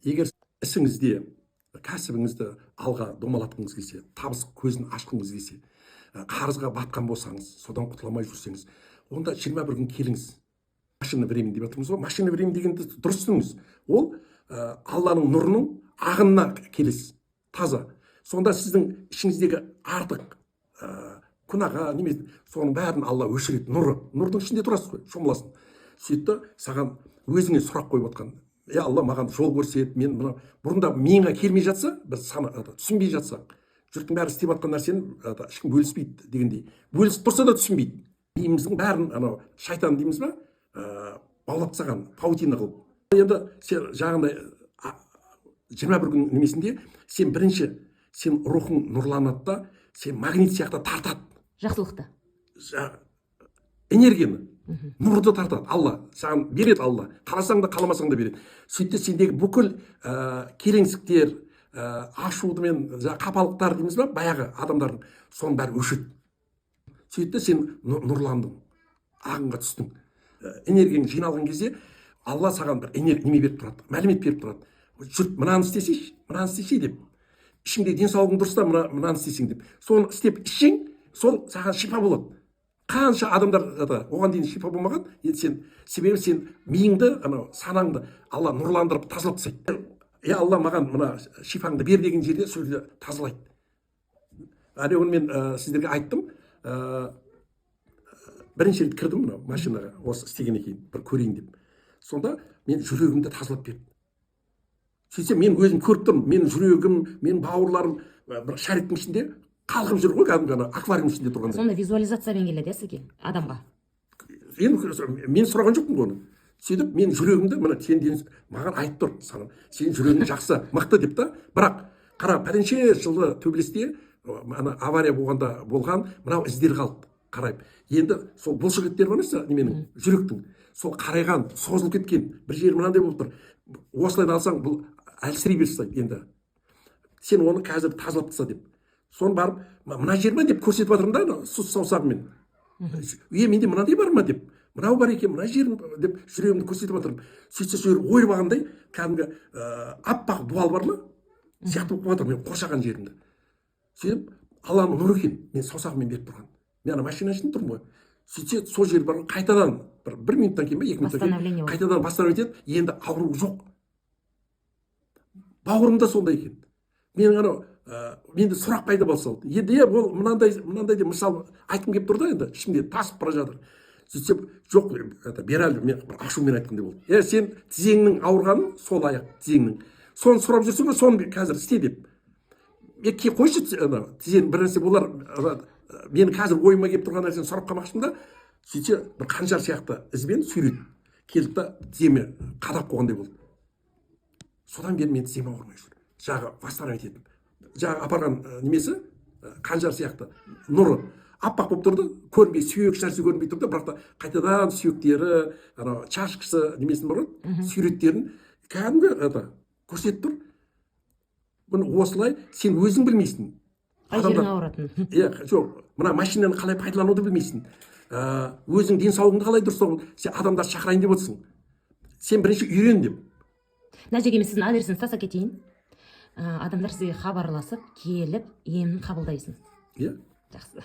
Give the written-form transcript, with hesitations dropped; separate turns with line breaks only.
егер ісіңізде кәсібіңізді алға домалатқыңыз келсе, табыс көзін ашқыңыз келсе, қарызға батқан болсаңыз, содан құтыла алмай жүрсеңіз, онда 21 күн келіңіз. Машина времени деп жатырмыз ғой. Машина времени дегенді дұрыс түсініңіз. Ол Алланың нұрының ағынына келесіз, таза. Сонда сіздің ішіңіздегі артық күнәға немесе соның бәрін Алла өшіреді. Нұрдың ішінде тұрасыз ғой, шомыласың. Сөйтті саған өзіңе сұрақ қойып отқан. Алла маған жол көрсет, мен мына бұрында миыңа келмей жатса, біз түсінбей жатсақ, жұрттың бәрі істеп жатқан нәрсені ешкім бөліспейді дегендей. Бөлісіп тұрса да түсінбейді. Миымыздың бәрін анау шайтан дейміз ба, баулап тастаған, паутина қылып. Енді сен жағында 21 күн немесінде сен бірінші сен рухың нұрланады да, сен магнит сияқты тартады.
Жақсылықты.
Энергияны, нұрды тартады. Алла саған береді, Алла. Қаласаң да, қаламасаң да береді. Сөйтсе сендегі бүкіл келеңсіздіктер, ашуды мен қапалықтар дейміз ба, баяғы адамдардың соның бәрі өшеді. Сөйтті сен нұрландың, ағынға түстің. Энергияң жиналған кезде Алла саған бір неме беріп тұрады, мәлімет беріп тұрады. Жұрт мынаны істесей деп. Ішіңде денсаулығың дұрыста мынаны істесең деп. Соны істеп ішсең, сол саған шипа болады. Қанша адамдар оған дейін шипа болмаған, себебі сен миыңды, санаңды Алла нұрландырып тазалап тастайды. Алла маған мына шипаңды бер деген жерде сол жерде тазалайды. Оны мен сіздерге айттым. Бірінші рет кірдім мына машинаға, осы істегеннен кейін бір көрейін деп. Сонда мен жүрегімді тазалап берді. Сөйтсем мен өзім көріп тұрмын, менің жүрегім, менің бауырларым бір шариктің ішінде қалқып жүр ғой, кәдімгі аквариум ішінде тұрғандай.
Сонда визуализациямен келеді сізге, адамға.
Мен сұраған жоқпын оны. Сөйтіп мен жүрегімді маған айтып тұр, сен жүрегің жақсы, мықты деп та. Бірақ қара, пәленше жылы төбелесте авария болған мынау іздер қалды. Қарайып. Енді сол бұлшықеттер бар ма, неменің жүректің. Сол қарайған, созылып кеткен, бір жері мынандай болып тұр. Осылай алсаң, бұл әлсірей берсін енді. Сен оны қазір тазалап таста деп. Соны барып, мына жер ма деп көрсетіп жатырмын да, сұс саусағыммен. Менде мынандай бар ма деп. Мынау бар екен, мына жер деп жүрегімді көрсетіп жатырмын. Сөйтсе сол ойып алғандай, кәдімгі аппақ дуал бар ма? Сияқты болып жатыр мен қоршаған жерімді. Сөйтіп, Алланың нұры екен, мен саусағыммен беріп тұрған. Мен ана машина ішінде тұрмын ғой. Сөйтсе сол жер бар, қайтадан бір минуттан кейін ба, 2 минуттан кейін қайтадан бастан өтеді, енді ауру жоқ. Бауырымда сондай екен. Менде сұрақ пайда болса, енді ол мынандай деп мысал айтқым келіп тұр да, енді ішімде тасып бара жатыр. Сөйтсем, жоқ, берәлі, мен ашумен айтқандай болды. Сен тізеңнің ауырғанын, сол аяқ тізеңнің. Соны сұрап жүрсің ғой, соны қазір істе деп. Қойшы тізең бір нәрсе болар, мені қазір ойыма келіп тұрған нәрсені сұрап қалмақшым да, сөйтсе бір қанжар сияқты ізбен сүйреді. Келді да тіземе қадап қойғандай болды. Содан бері мен тізем ауырмай жүр. Жағы восстановить етіп. Жағы апарған немесі қанжар сияқты нұры аппақ болып тұрды, көрінбей, сүйек нәрсе көрінбей тұрды, бірақ та қайтадан сүйектері, чашкасы немесін бар ғой, сүйреттерін кәдімгі көрсетіп тұр. Бұны осылай сен өзің білмейсің.
Қай жерің ауыратын?
Жоқ, мына машинаны қалай пайдалануды білмейсің. Өзің денсаулығыңды қалай дұрыстауын, сен адамдар шақырайын деп отырсың. Сен бірінші үйрен деп.
Мына жерге мен сіздің адресіңізді тастап кетейін. Адамдар сізге хабарласып, келіп, емін қабылдайсың.
Иә.
Жақсы.